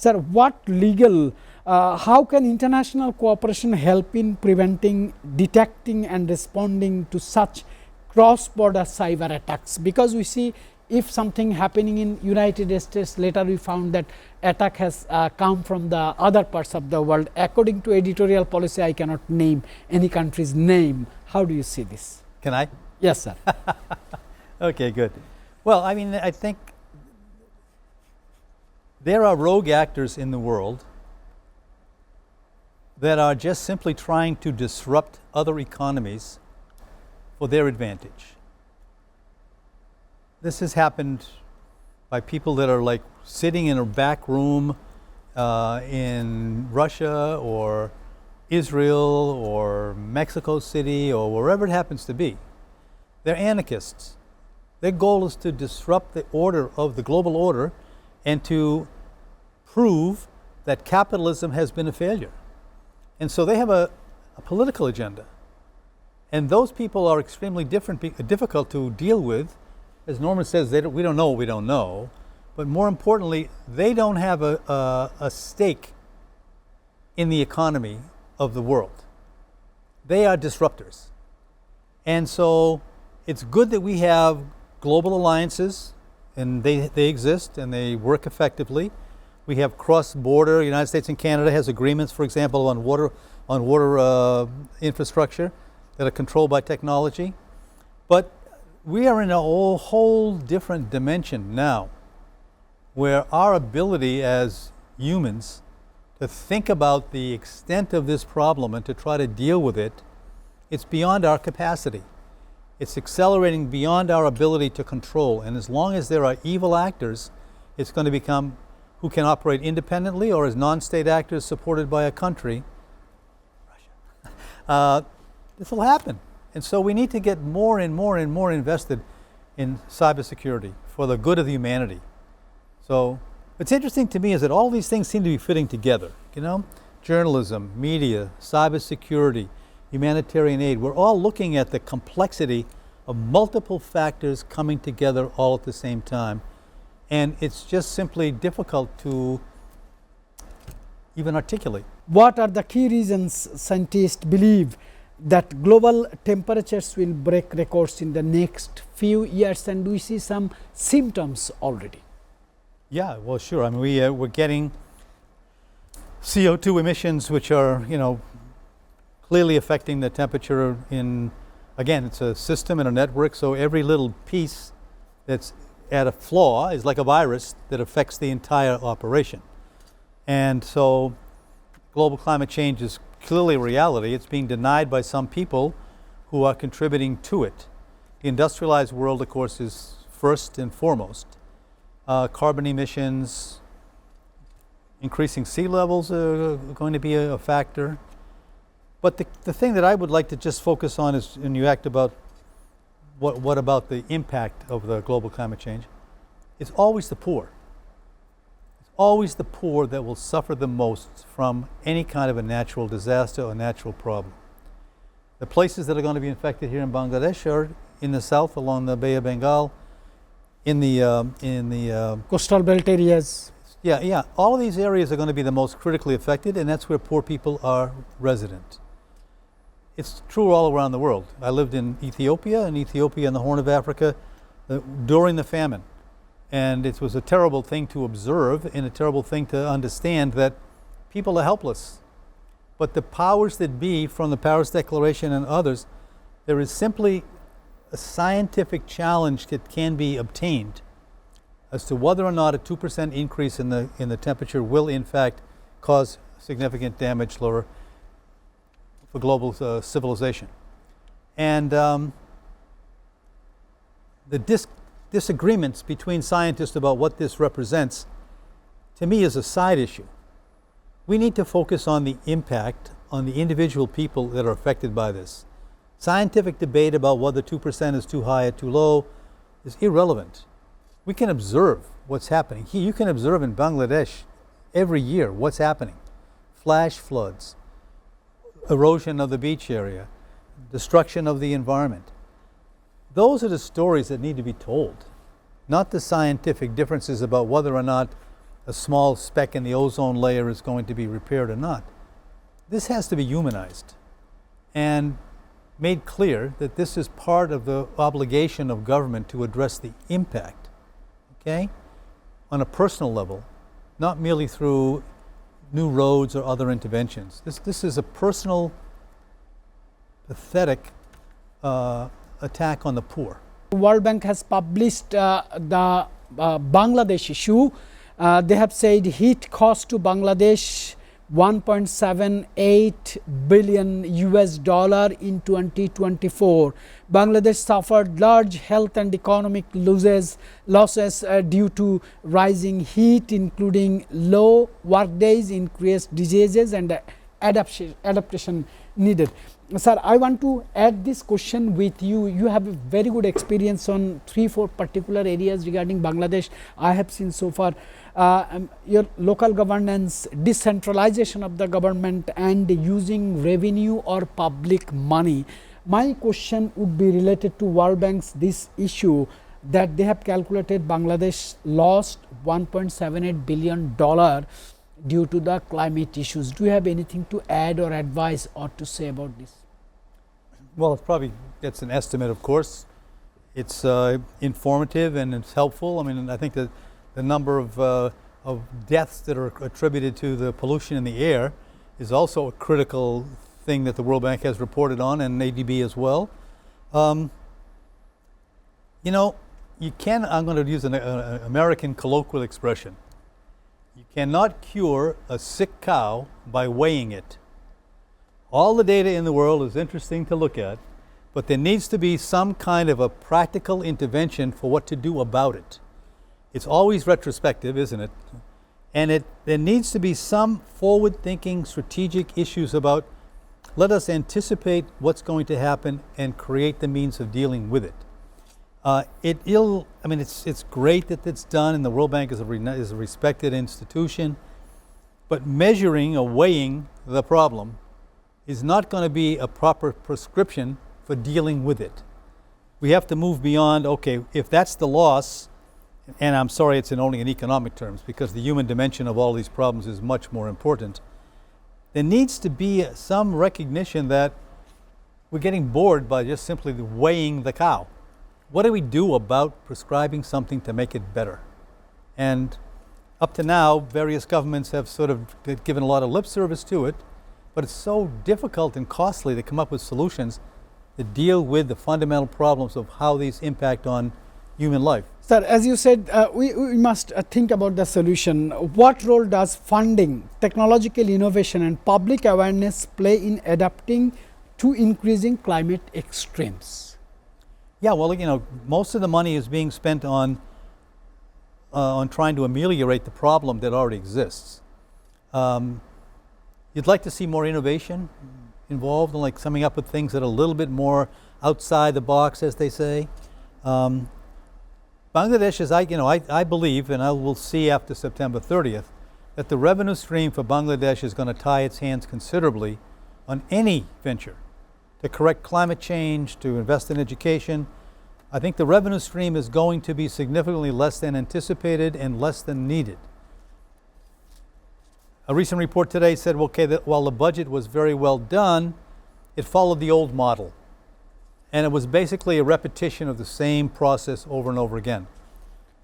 Sir, how can international cooperation help in preventing, detecting and responding to such cross-border cyber attacks? Because we see if something happening in United States, later we found that attack has come from the other parts of the world. According to editorial policy, I cannot name any country's name. How do you see this? Can I? Yes, sir. Okay, good. Well, I mean, I think there are rogue actors in the world that are just simply trying to disrupt other economies for their advantage. This has happened by people that are like sitting in a back room in Russia or Israel or Mexico City or wherever it happens to be. They're anarchists. Their goal is to disrupt the order of the global order and to prove that capitalism has been a failure. And so they have a political agenda. And those people are extremely difficult to deal with. As Norman says, we don't know what we don't know. But more importantly, they don't have a stake in the economy of the world. They are disruptors. And so it's good that we have global alliances, and they exist and they work effectively. We have cross-border. The United States and Canada has agreements, for example, on water infrastructure that are controlled by technology. But we are in a whole different dimension now, where our ability as humans to think about the extent of this problem and to try to deal with it, it's beyond our capacity. It's accelerating beyond our ability to control. And as long as there are evil actors, it's going to become who can operate independently or as non-state actors supported by a country. Russia. This will happen. And so we need to get more and more and more invested in cybersecurity for the good of humanity. So what's interesting to me is that all these things seem to be fitting together. You know, journalism, media, cybersecurity, humanitarian aid. We're all looking at the complexity of multiple factors coming together all at the same time. And it's just simply difficult to even articulate. What are the key reasons scientists believe that global temperatures will break records in the next few years, and do we see some symptoms already? Yeah, well, sure. I mean, we're getting CO2 emissions, which are, clearly affecting the temperature in, again, it's a system and a network, so every little piece that's at a flaw is like a virus that affects the entire operation. And so global climate change is clearly a reality. It's being denied by some people who are contributing to it. The industrialized world, of course, is first and foremost. Carbon emissions, increasing sea levels are going to be a factor. But the thing that I would like to just focus on is, and you asked about what about the impact of the global climate change, it's always the poor. It's always the poor that will suffer the most from any kind of a natural disaster or natural problem. The places that are going to be infected here in Bangladesh are in the south along the Bay of Bengal, in the coastal belt areas. Yeah. All of these areas are going to be the most critically affected, and that's where poor people are resident. It's true all around the world. I lived in Ethiopia and the Horn of Africa during the famine. And it was a terrible thing to observe and a terrible thing to understand that people are helpless. But the powers that be, from the Paris Declaration and others, there is simply a scientific challenge that can be obtained as to whether or not a 2% increase in the temperature will in fact cause significant damage for global civilization. And the disagreements between scientists about what this represents, to me, is a side issue. We need to focus on the impact on the individual people that are affected by this. Scientific debate about whether 2% is too high or too low is irrelevant. We can observe what's happening. You can observe in Bangladesh every year what's happening. Flash floods, erosion of the beach area, destruction of the environment. Those are the stories that need to be told, not the scientific differences about whether or not a small speck in the ozone layer is going to be repaired or not. This has to be humanized and made clear that this is part of the obligation of government to address the impact, okay, on a personal level, not merely through new roads or other interventions. This is a personal, pathetic attack on the poor. World Bank has published the Bangladesh issue. They have said heat cost to Bangladesh $1.78 billion in 2024. Bangladesh suffered large health and economic losses due to rising heat, including low work days, increased diseases, and adaptation needed. Sir, I want to add this question with you. You have a very good experience on 3-4 particular areas regarding Bangladesh. I have seen so far your local governance, decentralization of the government, and using revenue or public money. My question would be related to World Bank's this issue that they have calculated Bangladesh lost $1.78 billion due to the climate issues. Do you have anything to add or advise or to say about this? Well, it's an estimate, of course. It's informative and it's helpful. I mean, I think that the number of deaths that are attributed to the pollution in the air is also a critical thing that the World Bank has reported on, and ADB as well. You know, I'm going to use an American colloquial expression. You cannot cure a sick cow by weighing it. All the data in the world is interesting to look at, but there needs to be some kind of a practical intervention for what to do about it. It's always retrospective, isn't it? And there needs to be some forward-thinking strategic issues about, let us anticipate what's going to happen and create the means of dealing with it. It's great that it's done, and the World Bank is a respected institution, but measuring or weighing the problem is not going to be a proper prescription for dealing with it. We have to move beyond, okay, if that's the loss, and I'm sorry it's only in economic terms because the human dimension of all these problems is much more important, there needs to be some recognition that we're getting bored by just simply weighing the cow. What do we do about prescribing something to make it better? And up to now, various governments have sort of given a lot of lip service to it, but it's so difficult and costly to come up with solutions that deal with the fundamental problems of how these impact on human life. Sir, as you said, we must think about the solution. What role does funding, technological innovation, and public awareness play in adapting to increasing climate extremes? Yeah, well, you know, most of the money is being spent on trying to ameliorate the problem that already exists. You'd like to see more innovation involved, and like coming up with things that are a little bit more outside the box, as they say. Bangladesh is, I believe, and I will see after September 30th, that the revenue stream for Bangladesh is going to tie its hands considerably on any venture to correct climate change, to invest in education. I think the revenue stream is going to be significantly less than anticipated and less than needed. A recent report today said, okay, that while the budget was very well done, it followed the old model. And it was basically a repetition of the same process over and over again.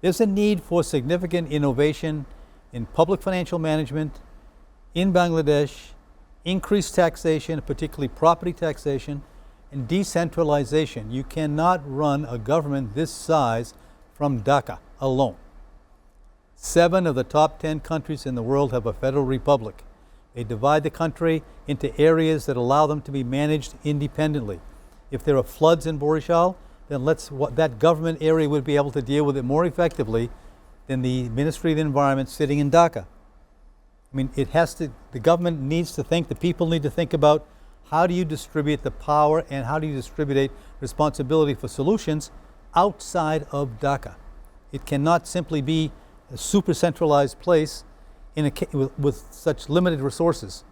There's a need for significant innovation in public financial management in Bangladesh, increased taxation, particularly property taxation, and decentralization. You cannot run a government this size from Dhaka alone. 7 of the top 10 countries in the world have a federal republic. They divide the country into areas that allow them to be managed independently. If there are floods in Borishal, then that government area would be able to deal with it more effectively than the Ministry of the Environment sitting in Dhaka. I mean, the government needs to think, the people need to think about how do you distribute the power and how do you distribute responsibility for solutions outside of Dhaka. It cannot simply be a super centralized place with such limited resources.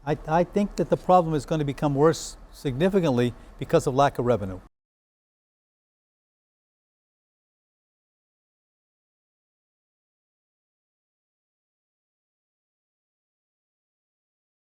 I think that the problem is going to become worse significantly because of lack of revenue.